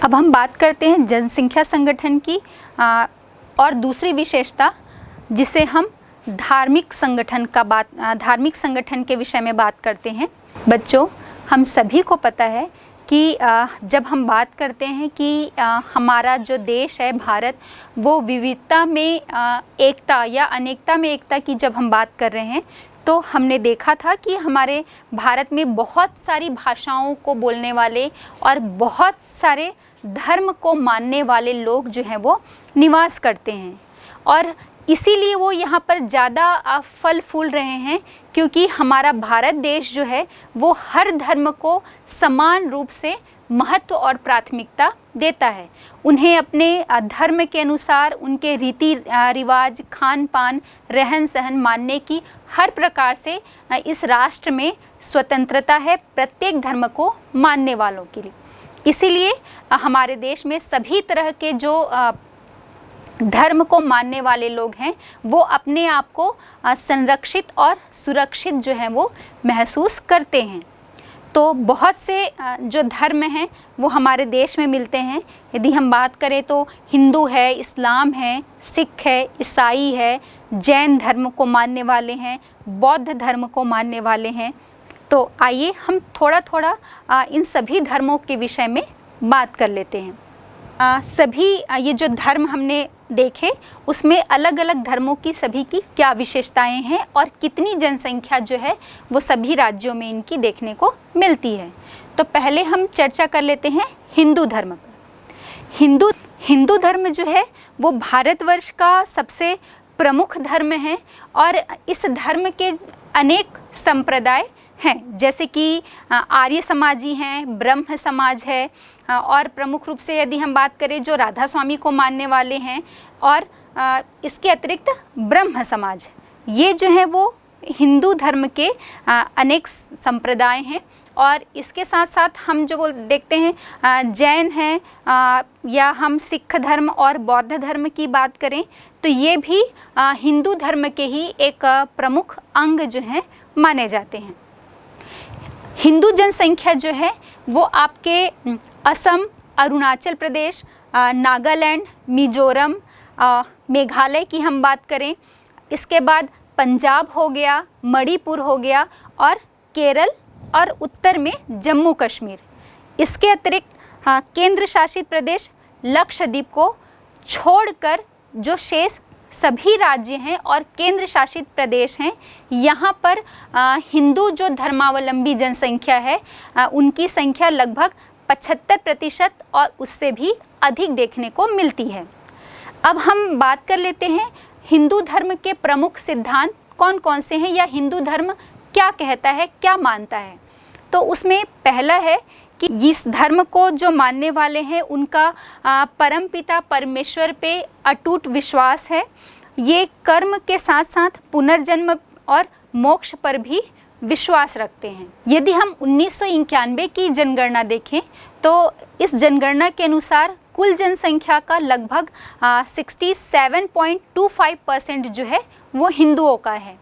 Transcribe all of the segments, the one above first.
अब हम बात करते हैं जनसंख्या संगठन की और दूसरी विशेषता जिसे हम धार्मिक संगठन के विषय में बात करते हैं। बच्चों, हम सभी को पता है कि जब हम बात करते हैं कि हमारा जो देश है भारत, वो विविधता में एकता या अनेकता में एकता की जब हम बात कर रहे हैं तो हमने देखा था कि हमारे भारत में बहुत सारी भाषाओं को बोलने वाले और बहुत सारे धर्म को मानने वाले लोग जो हैं वो निवास करते हैं और इसीलिए वो यहाँ पर ज़्यादा फल फूल रहे हैं, क्योंकि हमारा भारत देश जो है वो हर धर्म को समान रूप से महत्व और प्राथमिकता देता है। उन्हें अपने धर्म के अनुसार उनके रीति रिवाज, खान पान, रहन सहन मानने की हर प्रकार से इस राष्ट्र में स्वतंत्रता है प्रत्येक धर्म को मानने वालों के लिए। इसीलिए हमारे देश में सभी तरह के जो धर्म को मानने वाले लोग हैं वो अपने आप को संरक्षित और सुरक्षित जो है वो महसूस करते हैं। तो बहुत से जो धर्म हैं वो हमारे देश में मिलते हैं। यदि हम बात करें तो हिंदू है, इस्लाम है, सिख है, ईसाई है, जैन धर्म को मानने वाले हैं, बौद्ध धर्म को मानने वाले हैं। तो आइए हम थोड़ा थोड़ा इन सभी धर्मों के विषय में बात कर लेते हैं। सभी ये जो धर्म हमने देखे उसमें अलग अलग धर्मों की सभी की क्या विशेषताएं हैं और कितनी जनसंख्या जो है वो सभी राज्यों में इनकी देखने को मिलती है। तो पहले हम चर्चा कर लेते हैं हिंदू धर्म पर। हिंदू धर्म जो है वो भारतवर्ष का सबसे प्रमुख धर्म है और इस धर्म के अनेक संप्रदाय हैं, जैसे कि आर्य समाजी हैं, ब्रह्म समाज है और प्रमुख रूप से यदि हम बात करें जो राधा स्वामी को मानने वाले हैं और इसके अतिरिक्त ब्रह्म समाज, ये जो है वो हिंदू धर्म के अनेक संप्रदाय हैं। और इसके साथ साथ हम जो देखते हैं जैन हैं या हम सिख धर्म और बौद्ध धर्म की बात करें तो ये भी हिंदू धर्म के ही एक प्रमुख अंग जो हैं माने जाते हैं। हिंदू जनसंख्या जो है वो आपके असम, अरुणाचल प्रदेश, नागालैंड, मिजोरम, मेघालय की हम बात करें, इसके बाद पंजाब हो गया, मणिपुर हो गया और केरल और उत्तर में जम्मू कश्मीर, इसके अतिरिक्त केंद्र शासित प्रदेश लक्षद्वीप को छोड़कर जो शेष सभी राज्य हैं और केंद्र शासित प्रदेश हैं, यहाँ पर हिंदू जो धर्मावलंबी जनसंख्या है उनकी संख्या लगभग 75% और उससे भी अधिक देखने को मिलती है। अब हम बात कर लेते हैं हिंदू धर्म के प्रमुख सिद्धांत कौन कौन से हैं या हिंदू धर्म क्या कहता है, क्या मानता है। तो उसमें पहला है कि इस धर्म को जो मानने वाले हैं उनका परमपिता परमेश्वर पे अटूट विश्वास है। ये कर्म के साथ साथ पुनर्जन्म और मोक्ष पर भी विश्वास रखते हैं। यदि हम 1991 की जनगणना देखें तो इस जनगणना के अनुसार कुल जनसंख्या का लगभग 67.25% जो है वो हिंदुओं का है।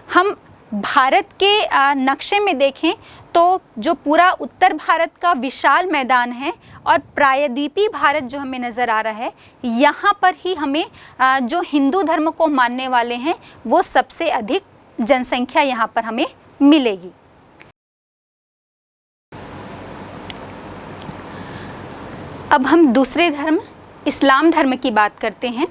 हम भारत के नक्शे में देखें तो जो पूरा उत्तर भारत का विशाल मैदान है और प्रायद्वीपीय भारत जो हमें नज़र आ रहा है, यहाँ पर ही हमें जो हिंदू धर्म को मानने वाले हैं वो सबसे अधिक जनसंख्या यहाँ पर हमें मिलेगी। अब हम दूसरे धर्म इस्लाम धर्म की बात करते हैं।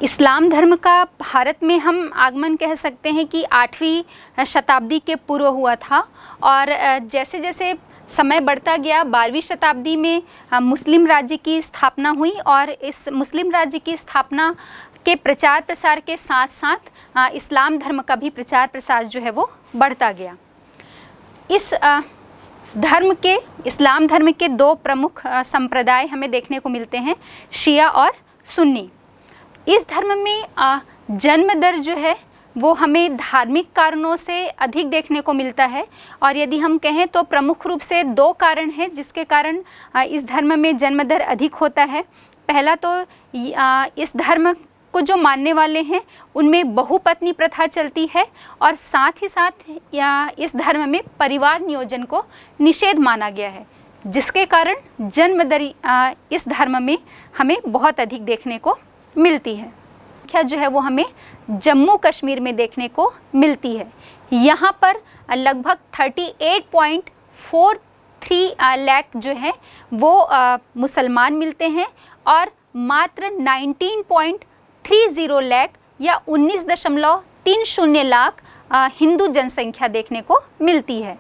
इस्लाम धर्म का भारत में हम आगमन कह सकते हैं कि 8वीं शताब्दी के पूर्व हुआ था और जैसे जैसे समय बढ़ता गया 12वीं शताब्दी में मुस्लिम राज्य की स्थापना हुई और इस मुस्लिम राज्य की स्थापना के प्रचार प्रसार के साथ साथ इस्लाम धर्म का भी प्रचार प्रसार जो है वो बढ़ता गया। इस इस्लाम धर्म के दो प्रमुख संप्रदाय हमें देखने को मिलते हैं, शिया और सुन्नी। इस धर्म में जन्म दर जो है वो हमें धार्मिक कारणों से अधिक देखने को मिलता है और यदि हम कहें तो प्रमुख रूप से दो कारण हैं जिसके कारण इस धर्म में जन्म दर अधिक होता है। पहला तो इस धर्म को जो मानने वाले हैं उनमें बहुपत्नी प्रथा चलती है और साथ ही साथ इस धर्म में परिवार नियोजन को निषेध माना गया है। जिसके कारण जन्म दर इस धर्म में हमें बहुत अधिक देखने को मिलती है। संख्या जो है वो हमें जम्मू कश्मीर में देखने को मिलती है। यहाँ पर लगभग 38.43 लाख जो है वो मुसलमान मिलते हैं और मात्र 19.30 लाख या 19.30 लाख हिंदू जनसंख्या देखने को मिलती है।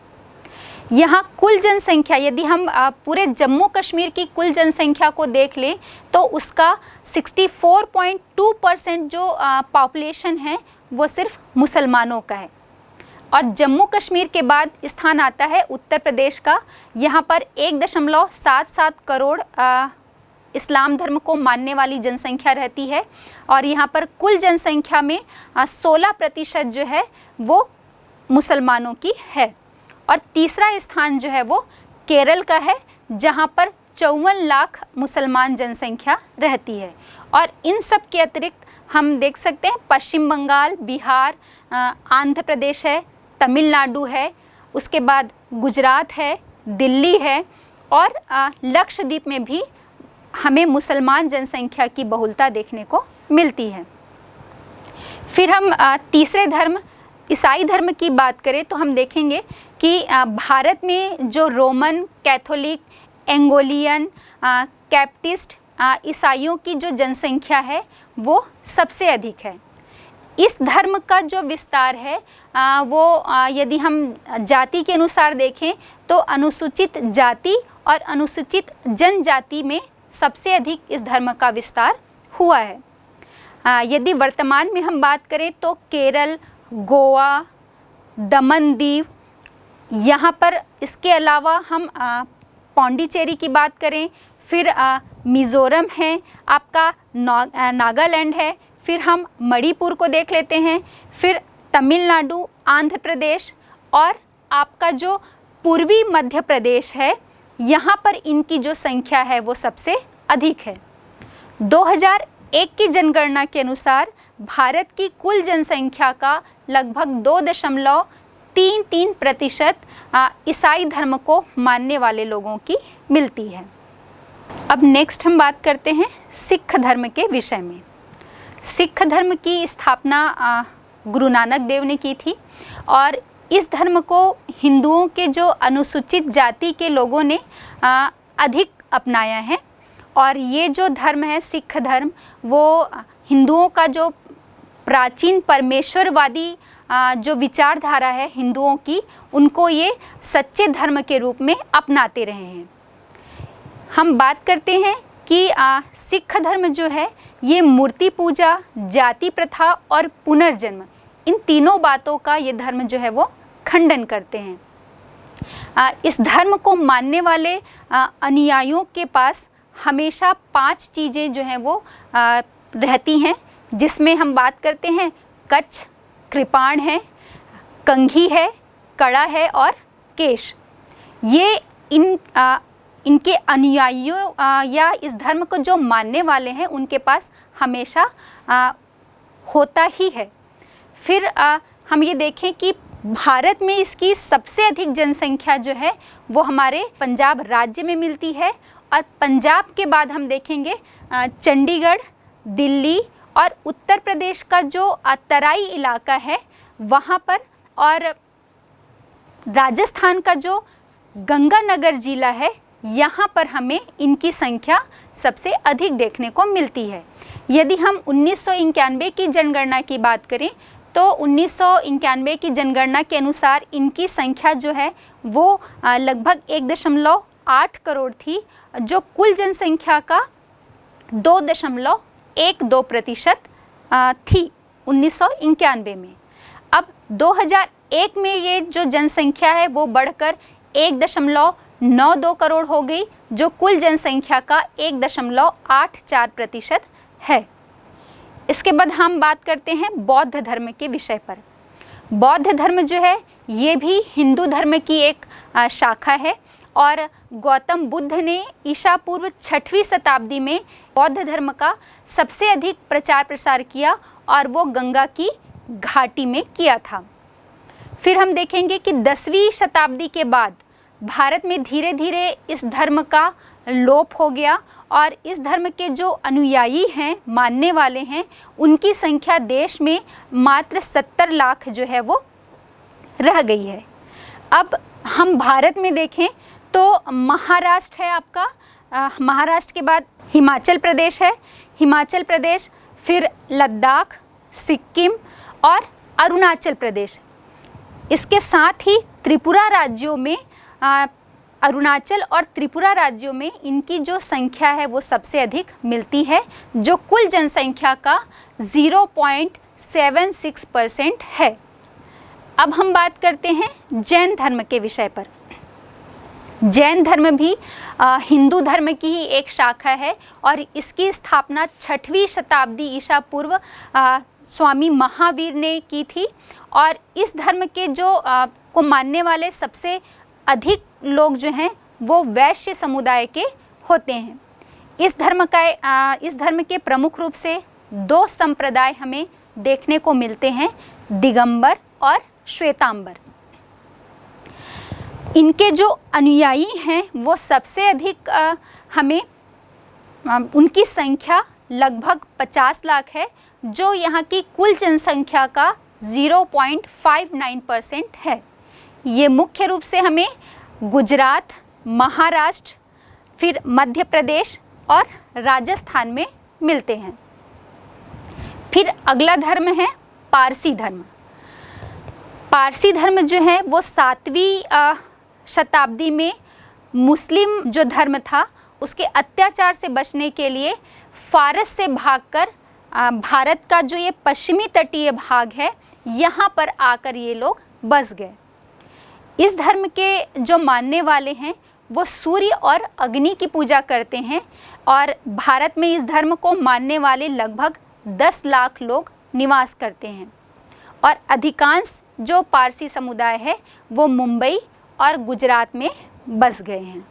यहाँ कुल जनसंख्या, यदि हम पूरे जम्मू कश्मीर की कुल जनसंख्या को देख लें तो उसका 64.2% जो पॉपुलेशन है वो सिर्फ मुसलमानों का है। और जम्मू कश्मीर के बाद स्थान आता है उत्तर प्रदेश का। यहाँ पर 1.77 करोड़ इस्लाम धर्म को मानने वाली जनसंख्या रहती है और यहाँ पर कुल जनसंख्या में 16% जो है वो मुसलमानों की है। और तीसरा स्थान जो है वो केरल का है, जहाँ पर 54 लाख मुसलमान जनसंख्या रहती है। और इन सब के अतिरिक्त हम देख सकते हैं पश्चिम बंगाल, बिहार, आंध्र प्रदेश है, तमिलनाडु है, उसके बाद गुजरात है, दिल्ली है और लक्षद्वीप में भी हमें मुसलमान जनसंख्या की बहुलता देखने को मिलती है। फिर हम तीसरे धर्म ईसाई धर्म की बात करें तो हम देखेंगे कि भारत में जो रोमन कैथोलिक, एंगोलियन, कैप्टिस्ट ईसाइयों की जो जनसंख्या है वो सबसे अधिक है। इस धर्म का जो विस्तार है वो यदि हम जाति के अनुसार देखें तो अनुसूचित जाति और अनुसूचित जनजाति में सबसे अधिक इस धर्म का विस्तार हुआ है। यदि वर्तमान में हम बात करें तो केरल, गोवा, दमन दीव, यहाँ पर इसके अलावा हम पौंडीचेरी की बात करें, फिर मिज़ोरम है, आपका नागालैंड है, फिर हम मणिपुर को देख लेते हैं, फिर तमिलनाडु, आंध्र प्रदेश और आपका जो पूर्वी मध्य प्रदेश है, यहाँ पर इनकी जो संख्या है वो सबसे अधिक है। 2001 की जनगणना के अनुसार भारत की कुल जनसंख्या का लगभग 2.33% ईसाई धर्म को मानने वाले लोगों की मिलती है। अब नेक्स्ट हम बात करते हैं सिख धर्म के विषय में। सिख धर्म की स्थापना गुरु नानक देव ने की थी और इस धर्म को हिंदुओं के जो अनुसूचित जाति के लोगों ने अधिक अपनाया है। और ये जो धर्म है सिख धर्म, वो हिंदुओं का जो प्राचीन परमेश्वरवादी जो विचारधारा है हिंदुओं की, उनको ये सच्चे धर्म के रूप में अपनाते रहे हैं। हम बात करते हैं कि सिख धर्म जो है ये मूर्ति पूजा, जाति प्रथा और पुनर्जन्म, इन तीनों बातों का ये धर्म जो है वो खंडन करते हैं। इस धर्म को मानने वाले अनुयायियों के पास हमेशा 5 चीज़ें जो हैं वो रहती हैं, जिसमें हम बात करते हैं कच्छ, कृपाण है, कंघी है, कड़ा है और केश। ये इनके अनुयायियों या इस धर्म को जो मानने वाले हैं उनके पास हमेशा होता ही है। फिर हम ये देखें कि भारत में इसकी सबसे अधिक जनसंख्या जो है वो हमारे पंजाब राज्य में मिलती है और पंजाब के बाद हम देखेंगे चंडीगढ़, दिल्ली और उत्तर प्रदेश का जो तराई इलाका है वहाँ पर, और राजस्थान का जो गंगानगर जिला है यहाँ पर हमें इनकी संख्या सबसे अधिक देखने को मिलती है। यदि हम 1991 की जनगणना की बात करें तो 1991 की जनगणना के अनुसार इनकी संख्या जो है वो लगभग 1.8 करोड़ थी, जो कुल जनसंख्या का 2.12% थी 1991 में। अब 2001 में ये जो जनसंख्या है वो बढ़कर 1.92 करोड़ हो गई, जो कुल जनसंख्या का 1.84% है। इसके बाद हम बात करते हैं बौद्ध धर्म के विषय पर। बौद्ध धर्म जो है ये भी हिंदू धर्म की एक शाखा है और गौतम बुद्ध ने ईसा पूर्व 6वीं शताब्दी में बौद्ध धर्म का सबसे अधिक प्रचार प्रसार किया और वो गंगा की घाटी में किया था। फिर हम देखेंगे कि 10वीं शताब्दी के बाद भारत में धीरे धीरे इस धर्म का लोप हो गया और इस धर्म के जो अनुयायी हैं, मानने वाले हैं, उनकी संख्या देश में मात्र 70 लाख जो है वो रह गई है। अब हम भारत में देखें तो महाराष्ट्र है आपका, महाराष्ट्र के बाद हिमाचल प्रदेश है, हिमाचल प्रदेश, फिर लद्दाख, सिक्किम और अरुणाचल प्रदेश। इसके साथ ही त्रिपुरा राज्यों में अरुणाचल और त्रिपुरा राज्यों में इनकी जो संख्या है वो सबसे अधिक मिलती है, जो कुल जनसंख्या का 0.76% है। अब हम बात करते हैं जैन धर्म के विषय पर। जैन धर्म भी हिंदू धर्म की ही एक शाखा है और इसकी स्थापना 6वीं शताब्दी ईसा पूर्व स्वामी महावीर ने की थी। और इस धर्म के जो को मानने वाले सबसे अधिक लोग जो हैं वो वैश्य समुदाय के होते हैं। इस धर्म के प्रमुख रूप से 2 संप्रदाय हमें देखने को मिलते हैं, दिगंबर और श्वेतांबर। इनके जो अनुयायी हैं वो सबसे अधिक हमें उनकी संख्या लगभग 50 लाख है, जो यहाँ की कुल जनसंख्या का 0.59% है। ये मुख्य रूप से हमें गुजरात, महाराष्ट्र, फिर मध्य प्रदेश और राजस्थान में मिलते हैं। फिर अगला धर्म है पारसी धर्म। पारसी धर्म जो है वो 7वीं शताब्दी में मुस्लिम जो धर्म था उसके अत्याचार से बचने के लिए फारस से भागकर भारत का जो ये पश्चिमी तटीय भाग है यहाँ पर आकर ये लोग बस गए। इस धर्म के जो मानने वाले हैं वो सूर्य और अग्नि की पूजा करते हैं और भारत में इस धर्म को मानने वाले लगभग 10 लाख लोग निवास करते हैं। और अधिकांश जो पारसी समुदाय है वो मुंबई और गुजरात में बस गए हैं।